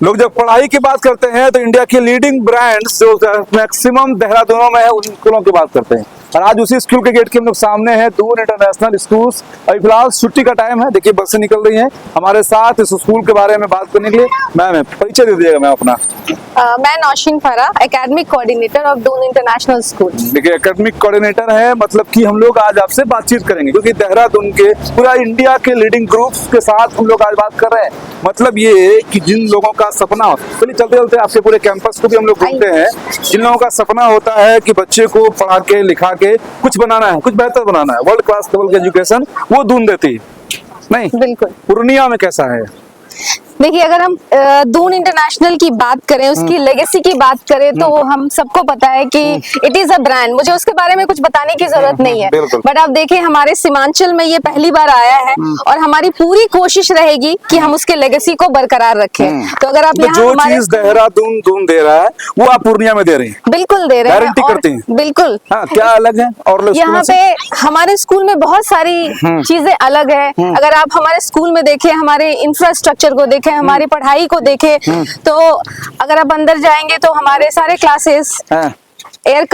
लोग जब पढ़ाई की बात करते हैं तो इंडिया के लीडिंग ब्रांड्स जो मैक्सिमम देहरादूनों में है उन स्कूलों की बात करते हैं। और आज उसी स्कूल के गेट के हम लोग सामने हैं, दून इंटरनेशनल स्कूल्स। अभी फिलहाल छुट्टी का टाइम है, देखिए बसें निकल रही हैं। हमारे साथ इस स्कूल के बारे में बात करने के लिए मैम परिचय दे दीजिएगा मैम अपना। मैं नौशीन फरा, academic coordinator of Doon international school. देखिए एकेडमिक कोऑर्डिनेटर है, मतलब कि हम लोग आज आपसे बातचीत करेंगे क्योंकि देहरादून के पूरा इंडिया के लीडिंग ग्रुप्स के साथ हम लोग आज बात कर रहे हैं। मतलब ये कि जिन लोगों का सपना हो, चलिए चलते चलते आपसे पूरे कैंपस को भी हम लोग घूमते हैं। जिन लोगों का सपना होता है कि बच्चे को पढ़ा के लिखा के कुछ बनाना है, कुछ बेहतर बनाना है, वर्ल्ड क्लास लेवल की एजुकेशन वो दून देती है। नहीं बिल्कुल। पूर्णिया में कैसा है? देखिए, अगर हम दून इंटरनेशनल की बात करें, उसकी लेगेसी की बात करें, तो हम सबको पता है कि इट इज अ ब्रांड। मुझे उसके बारे में कुछ बताने की जरूरत नहीं है। बट आप देखिए, हमारे सीमांचल में ये पहली बार आया है और हमारी पूरी कोशिश रहेगी कि हम उसके लेगेसी को बरकरार रखें। तो अगर आप जो चीज देहरादून दून दे रहा है वो आप पूर्णिया में दे रहे हैं? बिल्कुल दे रहे हैं, गारंटी करते हैं? बिल्कुल। हाँ, क्या अलग है और यहाँ पे हमारे स्कूल में बहुत सारी चीजें अलग है। अगर आप हमारे स्कूल में देखें, हमारे इंफ्रास्ट्रक्चर को देखें, हमारी पढ़ाई को देखें, तो अगर आप अंदर जाएंगे तो हमारे सारे क्लासेस एयर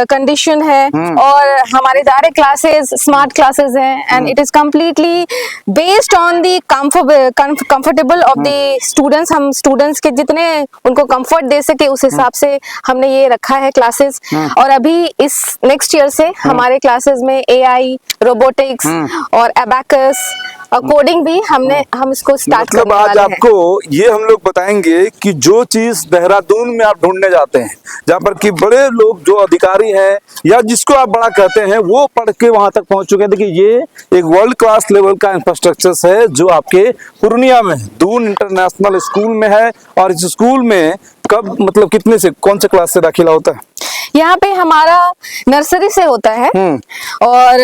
कंडीशन है और हमारे सारे क्लासेस स्मार्ट क्लासेस हैं and it is completely based on the comfortable of the students. हम स्टूडेंट्स के जितने उनको कंफर्ट दे सके उस हिसाब से हमने ये रखा है क्लासेस। और अभी इस नेक्स्ट ईयर से हमारे क्लासेस में AI, रोबोटिक्स और एबाकस और कोडिंग भी हम इसको स्टार्ट करने वाले हैं। आज आपको ये हम लोग बताएंगे कि जो चीज देहरादून में आप ढूंढने जाते हैं, जहाँ पर कि बड़े लोग जो अधिकारी हैं या जिसको आप बड़ा कहते हैं वो पढ़ के वहां तक पहुंच चुके हैं। देखिए ये एक वर्ल्ड क्लास लेवल का इंफ्रास्ट्रक्चर है जो आपके पूर्णिया में दून इंटरनेशनल स्कूल में है। और इस स्कूल में कब मतलब कितने से कौन से क्लास से दाखिला होता है? यहाँ पे हमारा नर्सरी से होता है और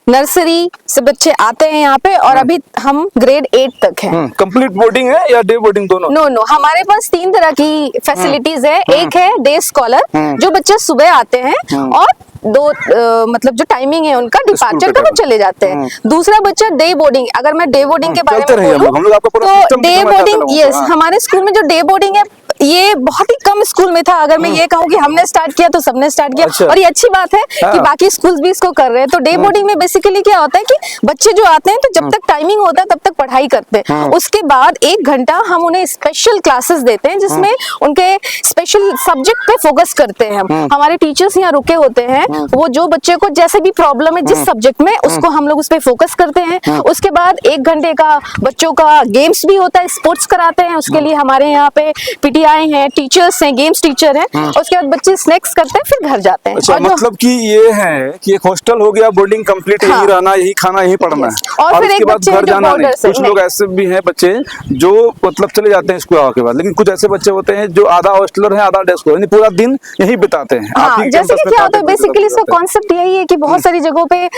नर्सरी से बच्चे आते हैं यहाँ पे और अभी हम ग्रेड 8 तक है। कंप्लीट बोर्डिंग है या डे बोर्डिंग दोनों? नो, हमारे पास 3 तरह की फैसिलिटीज है। एक है डे स्कॉलर, जो बच्चे सुबह आते हैं और मतलब जो टाइमिंग है उनका डिपार्चर का वो चले जाते हैं। दूसरा बच्चा डे बोर्डिंग। अगर मैं डे बोर्डिंग के बारे में बोलूं तो डे बोर्डिंग, यस, हमारे स्कूल में जो डे बोर्डिंग है ये बहुत ही कम स्कूल में था। अगर मैं ये कहूँ कि हमने स्टार्ट किया तो सबने स्टार्ट किया। अच्छा। और ये अच्छी बात है कि बाकी स्कूल्स भी इसको कर रहे हैं। तो डे बोर्डिंग में बेसिकली क्या होता है कि बच्चे जो आते हैं तो जब तक टाइमिंग होता है तब तक पढ़ाई करते हैं। उसके बाद 1 घंटा हम उन्हें स्पेशल क्लासेस देते हैं जिसमें उनके स्पेशल सब्जेक्ट पे फोकस करते हैं। हमारे टीचर्स यहाँ रुके होते हैं, वो जो बच्चे को जैसे भी प्रॉब्लम है जिस सब्जेक्ट में उसको हम लोग उस पर फोकस करते हैं। उसके बाद 1 घंटे का बच्चों का गेम्स भी होता है, स्पोर्ट्स कराते हैं। उसके लिए हमारे यहाँ पे PTI हैं, टीचर्स हैं, गेम्स टीचर हैं। उसके बाद बच्चे स्नैक्स करते हैं, फिर घर जाते हैं। अच्छा, मतलब कि ये है कि एक हॉस्टल हो गया, बोर्डिंग कंप्लीट, यही रहना, यही खाना, यही पढ़ना है और फिर उसके बाद घर जाना नहीं। कुछ लोग ऐसे भी हैं बच्चे जो मतलब चले जाते हैं स्कूल आने के बाद, लेकिन कुछ ऐसे बच्चे होते हैं जो आधा हॉस्टलर है आधा डे स्कूलर, यानी पूरा दिन यही बिताते हैं। जैसे कि क्या होता है बेसिकली इसका कॉन्सेप्ट यही है कि बहुत सारी जगहों पे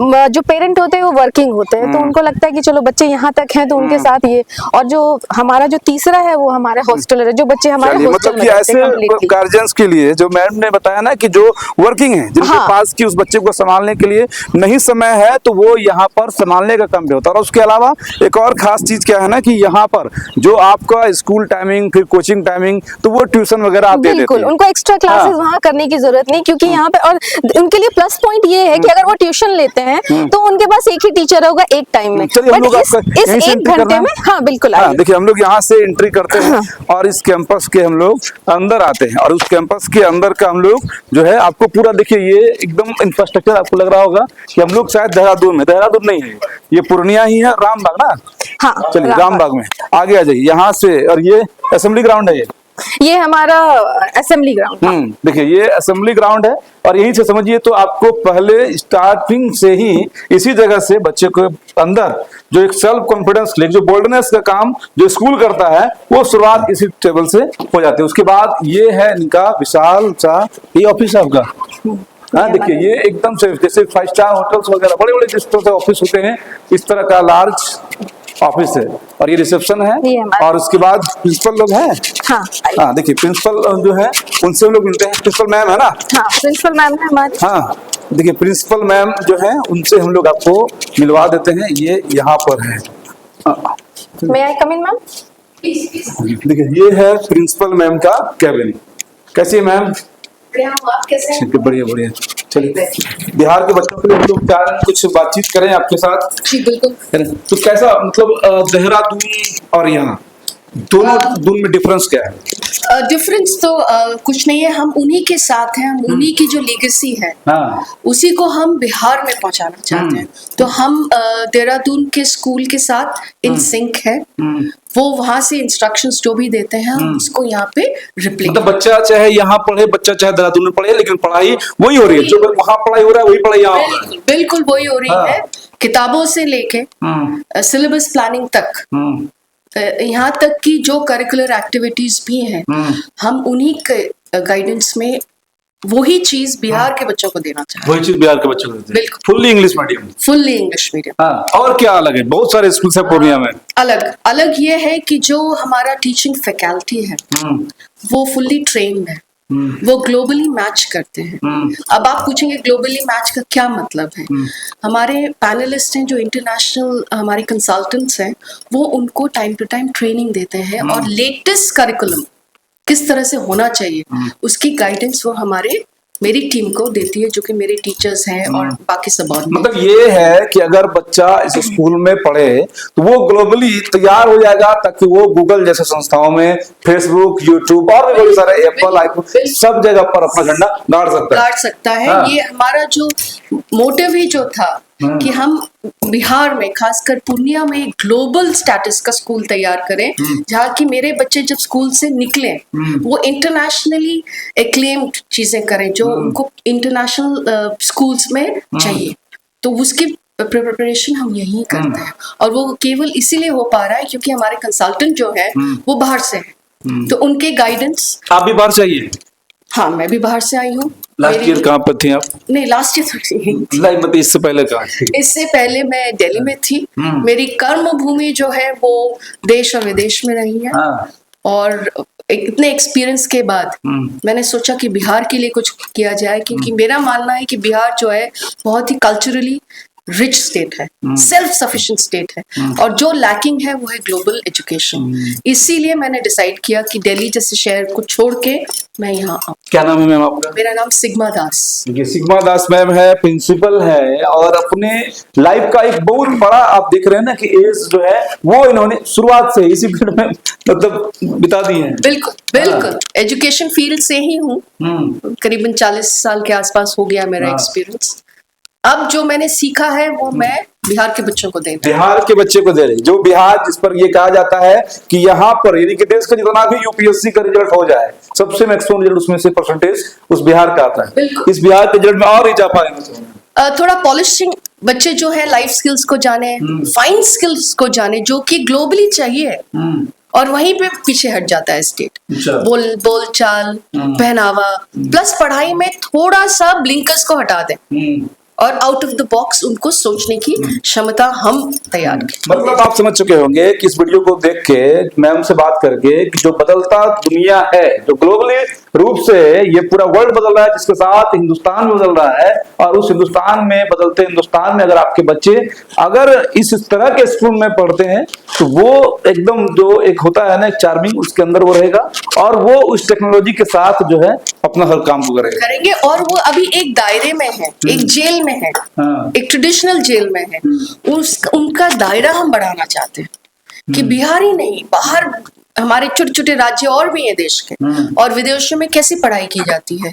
जो पेरेंट होते हैं वो वर्किंग होते हैं, तो उनको लगता है कि चलो बच्चे यहाँ तक हैं तो उनके साथ ये। और जो हमारा जो तीसरा है वो हमारे हॉस्टलर है, जो बच्चे हमारे मतलब कि ऐसे गार्जियंस के लिए जो मैडम ने बताया ना कि जो वर्किंग है, जिनके पास की उस बच्चे को संभालने के लिए नहीं समय है, तो वो यहाँ पर संभालने का काम भी होता है। और उसके अलावा एक और खास चीज क्या है ना कि यहाँ पर जो आपका स्कूल टाइमिंग फिर कोचिंग टाइमिंग, तो वो ट्यूशन वगैरह आप दे देते हैं। उनको एक्स्ट्रा क्लासेस वहाँ करने की जरूरत नहीं, क्योंकि यहाँ पे और उनके लिए प्लस पॉइंट ये है कि अगर वो ट्यूशन लेते हैं तो उनके पास एक ही टीचर होगा एक टाइम में। इस 1 घंटे में। हाँ बिल्कुल। देखिए हम लोग यहाँ से एंट्री करते हैं और इस कैंपस के हम लोग अंदर आते हैं और उस कैंपस के अंदर का हम लोग जो है आपको पूरा देखिए ये एकदम इंफ्रास्ट्रक्चर आपको लग रहा होगा कि हम लोग शायद देहरादून नहीं है, ये पूर्णिया ही है, रामबाग ना। हाँ, चलिए रामबाग में आगे आ जाइए यहाँ से। और ये असेंबली ग्राउंड है, ये हमारा असेंबली ग्राउंड। देखिए ये असेंबली ग्राउंड है और यहीं से समझिए तो आपको पहले स्टार्टिंग से ही इसी जगह से बच्चे को अंदर जो एक सेल्फ कॉन्फिडेंस जो बोल्डनेस का काम जो स्कूल करता है वो शुरुआत इसी टेबल से हो जाती है। उसके बाद ये है इनका विशाल सा ये ऑफिस है आपका। हाँ देखिए ये एकदम से जैसे 5 स्टार होटल्स वगैरह बड़े बड़े जिस तरह से ऑफिस होते हैं इस तरह का लार्ज ऑफिस है। और ये रिसेप्शन है और उसके बाद प्रिंसिपल लोग हैं। हाँ देखिए प्रिंसिपल जो है उनसे हम लोग मिलते हैं। प्रिंसिपल मैम है ना? हाँ प्रिंसिपल मैम है हमारी। हाँ देखिए प्रिंसिपल मैम जो है उनसे हम लोग आपको मिलवा देते हैं, ये यहाँ पर है। May I come in, ma'am? देखिए ये है प्रिंसिपल मैम का कैबिन। कैसी है मैम? आप कैसे हैं? ठीक है, बढ़िया बढ़िया। चलिए बिहार के बच्चों के लिए हम लोग चाह रहे हैं कुछ बातचीत करें आपके साथ, जी बिल्कुल। है ना? तो कैसा मतलब देहरादून और यहाँ दोनों में डिफरेंस क्या है? डिफरेंस तो कुछ नहीं है, हम उन्हीं के साथ हैं, हम उन्हीं की जो लेगेसी है हाँ उसी को हम बिहार में पहुंचाना चाहते हैं। तो हम देहरादून के स्कूल के साथ इन सिंक है, वो वहां से इंस्ट्रक्शंस जो भी देते हैं हम उसको यहाँ पे रिप्लेस। मतलब बच्चा चाहे यहाँ पढ़े, बच्चा चाहे देहरादून में पढ़े, लेकिन पढ़ाई वही हो रही है, जो वहाँ पढ़ाई हो रहा है वही पढ़ाई यहाँ हो रहा है। बिल्कुल वही हो रही हाँ। है, किताबों से लेके सिलेबस प्लानिंग तक, यहाँ तक कि जो करिकुलर एक्टिविटीज भी हैं हम उन्हीं के गाइडेंस में वही चीज बिहार के बच्चों को देना चाहते वही चीज बिहार के बच्चों को देते हैं। बिल्कुल। Fully English medium. हैं, फुल्ली इंग्लिश मीडियम। हाँ, और क्या अलग है? बहुत सारे स्कूल है पूर्णिया में। अलग अलग ये है कि जो हमारा टीचिंग फैकल्टी है वो फुल्ली ट्रेन्ड है, वो ग्लोबली मैच करते हैं। अब आप पूछेंगे ग्लोबली मैच का क्या मतलब है? हमारे पैनलिस्ट हैं जो इंटरनेशनल हमारे कंसल्टेंट्स हैं, वो उनको टाइम टू टाइम ट्रेनिंग देते हैं और लेटेस्ट करिकुलम किस तरह से होना चाहिए उसकी गाइडेंस वो मेरी टीम को देती है, जो कि मेरे टीचर्स हैं और बाकी सब। मतलब ये है कि अगर बच्चा इस स्कूल में पढ़े तो वो ग्लोबली तैयार हो जाएगा, ताकि वो गूगल जैसे संस्थाओं में, फेसबुक, यूट्यूब और भी बहुत सारे एप्पल, आईफोन सब जगह पर अपना झंडा गाड़ सकता है। हाँ। ये हमारा जो मोटिव ही जो था कि हम बिहार में खासकर पूर्णिया में एक ग्लोबल स्टेटस का स्कूल तैयार करें, जहाँ की मेरे बच्चे जब स्कूल से निकले वो इंटरनेशनली एक्लेम्ड चीजें करें जो उनको इंटरनेशनल स्कूल्स में चाहिए। तो उसकी प्रिपरेशन हम यहीं करते हैं, और वो केवल इसीलिए हो पा रहा है क्योंकि हमारे कंसल्टेंट जो है वो बाहर से है, तो उनके गाइडेंस। आप भी बाहर चाहिए? हाँ, मैं भी बाहर से आई हूँ। लास्ट ईयर कहाँ पर थी आप? नहीं, लास्ट ईयर तो नहीं, मतलब इससे पहले कहाँ थी? इससे पहले मैं दिल्ली में थी। मेरी कर्म भूमि जो है वो देश और विदेश में रही है। हाँ। और इतने एक्सपीरियंस के बाद मैंने सोचा कि बिहार के लिए कुछ किया जाए, क्योंकि मेरा मानना है कि बिहार जो है बहुत ही कल्चरली रिच स्टेट है, सेल्फ सफिशिएंट स्टेट है, और जो लैकिंग है वो है ग्लोबल एजुकेशन। इसीलिए मैंने डिसाइड किया कि दिल्ली जैसे शहर को छोड़ के मैं यहाँ आऊँ। क्या नाम है मैम आपका? मेरा नाम सिग्मा दास। ये सिग्मा दास मैम है, प्रिंसिपल है, और अपने लाइफ का एक बहुत बड़ा आप देख रहे हैं ना कि एज जो है वो इन्होंने शुरुआत से इसी फील्ड में मतलब बिता दी है। बिल्कुल बिल्कुल, एजुकेशन फील्ड से ही हूँ, करीबन 40 साल के आसपास हो गया मेरा एक्सपीरियंस। अब जो मैंने सीखा है वो मैं बिहार के बच्चों को देता हूं। बिहार के बच्चे को दे रहे, जो बिहार जिस पर ये कहा जाता है कि यहाँ पर यानी कि देश का जितना भी यूपीएससी का रिजल्ट हो जाए सबसे मैक्सिमम रिजल्ट उसमें से परसेंटेज उस बिहार का आता है। इस बिहार के रिजल्ट में और इजाफा है। थोड़ा पॉलिशिंग, बच्चे जो है लाइफ स्किल्स को जाने, फाइन स्किल्स को जाने, जो कि ग्लोबली चाहिए, और वहीं पे पीछे हट जाता है स्टेट। बोल चाल, पहनावा, प्लस पढ़ाई में थोड़ा सा ब्लिंकर्स को हटा दें और आउट ऑफ द बॉक्स उनको सोचने की क्षमता हम तैयार करें। मतलब आप समझ चुके होंगे कि इस वीडियो को देख के, मैम से बात करके, कि जो बदलता दुनिया है, जो ग्लोबली रूप से ये पूरा वर्ल्ड बदल रहा है, जिसके साथ हिंदुस्तान भी बदल रहा है, और उस हिंदुस्तान में, बदलते हिंदुस्तान में अगर आपके बच्चे अगर इस तरह के स्कूल में पढ़ते हैं तो वो एकदम जो एक होता है ना चार्मिंग, उसके अंदर वो रहेगा, और वो उस टेक्नोलॉजी के साथ जो है अपना हर काम को करेंगे। और वो अभी एक दायरे में है, एक जेल में है, एक ट्रेडिशनल जेल में है, उनका दायरा हम बढ़ाना चाहते हैं कि बिहार ही नहीं, बाहर हमारे छोटे छोटे राज्य और भी हैं देश के, और विदेशों में कैसी पढ़ाई की जाती है,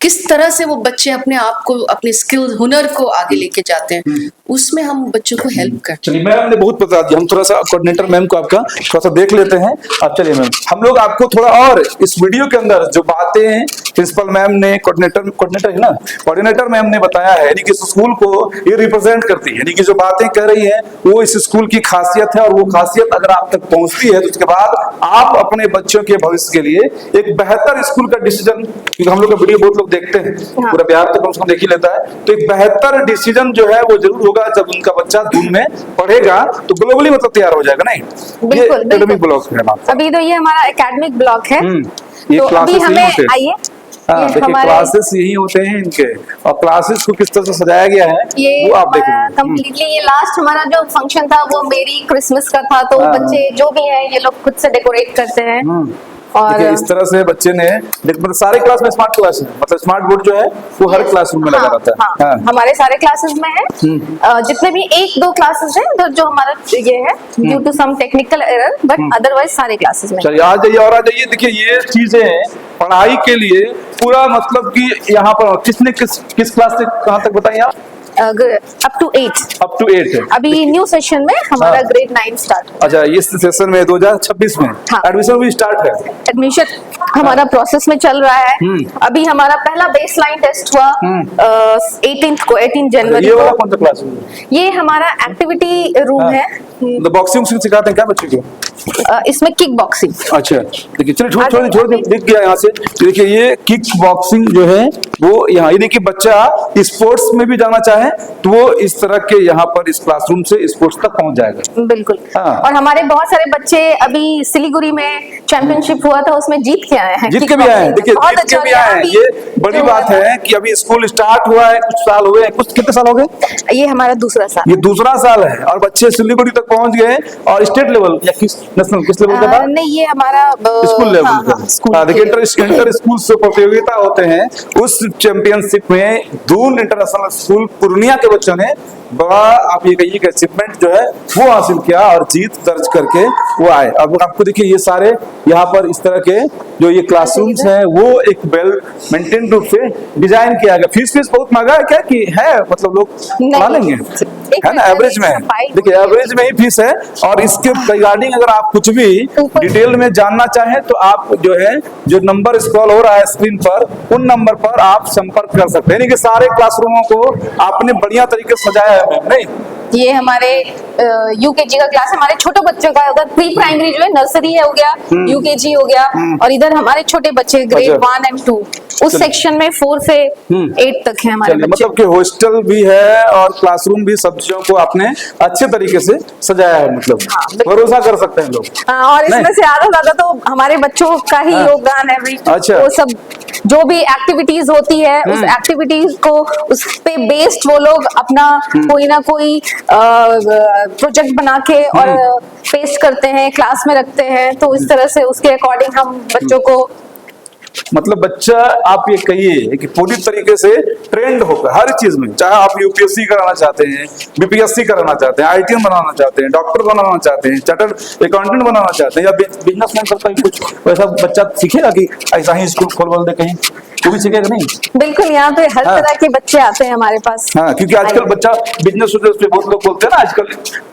किस तरह से वो बच्चे अपने आप को, अपने स्किल, हुनर को आगे लेके जाते हैं, उसमें हम बच्चों को हेल्प करते हैं। चलिए मैम ने बहुत बता दिया, हम थोड़ा सा कोऑर्डिनेटर मैम को आपका थोड़ा सा देख लेते हैं। अब चलिए मैम, हम लोग आपको थोड़ा और इस वीडियो के अंदर जो बातें प्रिंसिपल मैम ने, कोऑर्डिनेटर है ना, कोऑर्डिनेटर मैम ने बताया है, यानी कि स्कूल को ये रिप्रेजेंट करती है, यानी कि जो बातें कह रही है वो इस स्कूल की खासियत है, और वो खासियत अगर आप तक पहुंचती है तो उसके बाद आप अपने बच्चों के भविष्य के लिए एक बेहतर स्कूल का डिसीजन, क्योंकि हम लोग का वीडियो बहुत लोग देखते हैं, पूरा बिहार तो कम से कम देख ही लेता है, तो एक बेहतर डिसीजन जो है वो जरूर होगा जब उनका बच्चा दून में पढ़ेगा, तो ग्लोबली मतलब तैयार हो जाएगा। नहीं, बिल्कुल, ये एकेडमिक ब्लॉक है ना? अभी तो ये हमारा एकेडमिक ब्लॉक है। ये तो अभी क्लासेस हमें आइए, हाँ, ये देखिए हमारे क्लासेस यही होते हैं इनके, और क्लासेस को किस तरह से सजाया गया है ये वो आप देख लीजिए। कम्प्लीटली ये लास्ट हमारा जो फंक्शन था वो मेरी क्रिसमस का था, तो हाँ। बच्चे जो भी हैं ये लोग खुद से डेकोरेट करते हैं। और देखिए इस तरह से बच्चे ने मतलब सारे क्लास में स्मार्ट क्लास है, मतलब स्मार्ट बोर्ड जो है वो हर क्लासरूम में लगा रहता है। हाँ, हाँ। हमारे सारे क्लासेस में है। जितने भी एक दो क्लासेस हैं उधर जो हमारा ये है due to some technical error, but otherwise सारे क्लासेस में। चलिए आ जाइए और आ जाइए। देखिए ये चीजें पढ़ाई के लिए पूरा मतलब कि यहाँ पर किसने किस क्लास से कहाँ तक बताइए आप? Up to 8। अप टू 8 है। अभी न्यू सेशन में हमारा हाँ। ग्रेड 9 स्टार्ट हुआ। अच्छा, इस सेशन में 2026 में हाँ। एडमिशन भी स्टार्ट है। एडमिशन हमारा प्रोसेस में चल रहा है। अभी हमारा पहला बेसलाइन टेस्ट हुआ 18th को, 18 जनवरी ये वाला को। कौन सा क्लास है? ये हमारा एक्टिविटी रूम हाँ। है। तो बॉक्सिंग सिखाते हैं क्या बच्चे को? इसमें किक बॉक्सिंग। अच्छा, देखिए चलिए छोड़ अभी- दिख गया यहाँ से। देखिए ये किक बॉक्सिंग जो है वो यहाँ, यानी कि बच्चा स्पोर्ट्स में भी जाना चाहे तो वो इस तरह के यहाँ पर इस क्लासरूम से स्पोर्ट्स तक पहुंच जाएगा। बिल्कुल। हाँ। और हमारे बहुत सारे बच्चे अभी सिलीगुड़ी में चैंपियनशिप हुआ था उसमें जीत के आए हैं। जीत के भी आए हैं। देखिए बहुत जीत के अच्छा भी आए हैं। अभी ये बड़ी जो बात है कि अभी स्कूल स्टार्ट हुआ है, कुछ साल हुए हैं, कुछ कितने साल हो गए? ये हमारा दूसरा साल। ये दूसरा साल है और बच्चे सिलीगुड़ी तक पहुंच गए। और स्टेट लेवल या किस नेशनल किस लेवल का था? नहीं, ये हमारा स्कूल लेवल हाँ, का। हाँ, स्कूल हाँ, देखिए के। इंटर स्कूल से प्रतियोगिता होते हैं, उस चैंपियनशिप में दून इंटरनेशनल स्कूल पूर्णिया के बच्चों ने बड़ा, आप ये कहिए कि अचीवमेंट जो है वो हासिल किया और जीत दर्ज करके वो आए। अब आपको देखिए ये सारे यहाँ पर इस तरह के जो ये क्लासरूम्स हैं वो एक वेल मेंटेन रूप से डिजाइन किया गया। फीस बहुत महंगा है क्या कि है, मतलब लोग पढ़ा लेंगे है ना? एवरेज में देखिए एवरेज में ही फीस है। और इसके रिगार्डिंग अगर आप कुछ भी डिटेल में जानना चाहें तो आप जो है जो नंबर स्क्रॉल हो रहा है स्क्रीन पर, उन नंबर पर आप संपर्क कर सकते हैं। यानी कि सारे क्लासरूमों को आपने बढ़िया तरीके से सजाया है मैम, नहीं? ये हमारे यूकेजी का क्लास है, हमारे छोटे बच्चों का। उधर प्री प्राइमरी जो है नर्सरी है हो गया, यूकेजी हो गया, और इधर हमारे छोटे बच्चे ग्रेड 1 एंड 2 उस सेक्शन में 4 से 8 तक है हमारे बच्चे। मतलब कि हॉस्टल भी है और क्लासरूम भी, सब चीजों को आपने अच्छे तरीके से सजाया है, मतलब बिल्कुल। भरोसा कर सकते हैं लोग। हाँ, और इसमें नहीं? से ज्यादा तो हमारे बच्चों का ही हाँ। योगदान है। अच्छा। वो सब जो भी एक्टिविटीज होती है उस एक्टिविटीज को उस पे बेस्ड वो लोग अपना कोई ना कोई प्रोजेक्ट बना के और पेस्ट करते हैं, क्लास में रखते हैं। तो इस तरह से उसके अकॉर्डिंग हम बच्चों को, मतलब बच्चा आप ये कहिए कि पूरी तरीके से ट्रेंड होकर हर चीज में, चाहे आप यूपीएससी कराना चाहते हैं, बीपीएससी कराना चाहते हैं, आईटीएम बनाना चाहते हैं, डॉक्टर बनाना चाहते हैं, चार्टर्ड अकाउंटेंट बनाना चाहते हैं, या बिजनेसमैन करता है कुछ, वैसा बच्चा सीखेगा कि ऐसा ही स्कूल खोल दे कहीं, वो भी सीखेगा नहीं? बिल्कुल यहाँ पे हर हाँ। तरह के बच्चे आते हैं हमारे पास। हाँ, क्योंकि आजकल बच्चा बिजनेस पे बहुत लोग बोलते हैं ना, आजकल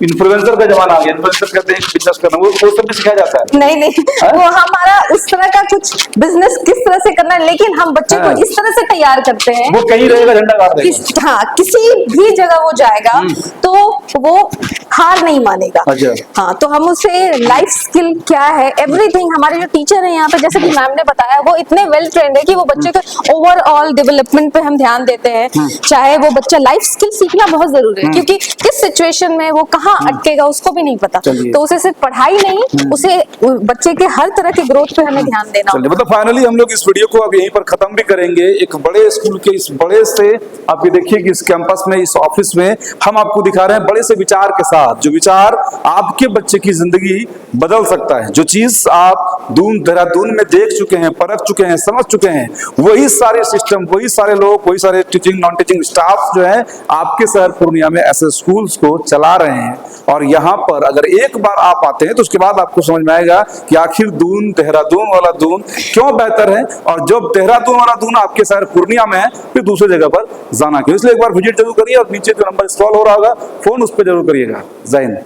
इन्फ्लुएंसर का जमाना आ गया, इन्फ्लुएंसर कहते हैं बिजनेस करना, वो सब भी सिखाया जाता है। नहीं हाँ? वो हमारा उस तरह का कुछ बिजनेस किस तरह से करना है, लेकिन हम बच्चे हाँ। को इस तरह से तैयार करते हैं वो कहीं रहेगा, झंडा गाड़ देगा। हाँ, किसी भी जगह वो जाएगा तो वो हार नहीं मानेगा। अच्छा। हाँ, तो हम उसे लाइफ स्किल क्या है, एवरीथिंग, हमारे जो टीचर हैं यहाँ पे, जैसे कि मैम ने बताया, वो इतने वेल ट्रेंड है कि वो बच्चे के ओवरऑल डेवलपमेंट पे हम ध्यान देते हैं। चाहे वो बच्चा, लाइफ स्किल सीखना बहुत जरूरी है, क्योंकि किस सिचुएशन में वो कहाँ अटकेगा उसको भी नहीं पता। चलिए। तो उसे सिर्फ पढ़ाई नहीं, उसे बच्चे के हर तरह के ग्रोथ पे हमें ध्यान देना चलिए, मतलब फाइनली हम लोग इस वीडियो को अब यहीं पर खत्म भी करेंगे। एक बड़े स्कूल के इस बड़े से, आप ये देखिए कि इस कैंपस में, इस ऑफिस में हम आपको दिखा रहे हैं बड़े से विचार के साथ, जो विचार आपके बच्चे की जिंदगी बदल सकता है। जो चीज आप दून देहरादून में देख चुके हैं, परख चुके हैं, समझ चुके हैं, वही सारे सिस्टम, वही सारे लोग, वही सारे टीचिंग नॉन टीचिंग स्टाफ जो है आपके शहर पूर्णिया में ऐसे स्कूल्स को चला रहे हैं। और यहाँ पर अगर एक बार आप आते हैं तो उसके बाद आपको समझ में आएगा कि आखिर दून, देहरादून वाला दून क्यों बेहतर है, और जब देहरादून वाला दून आपके शहर पूर्णिया में है फिर दूसरी जगह पर जाना क्यों। इसलिए एक बार विजिट जरूर करिए और नीचे जो नंबर स्क्रॉल हो रहा होगा फोन उस पर जरूर करिएगा। जय हिंद।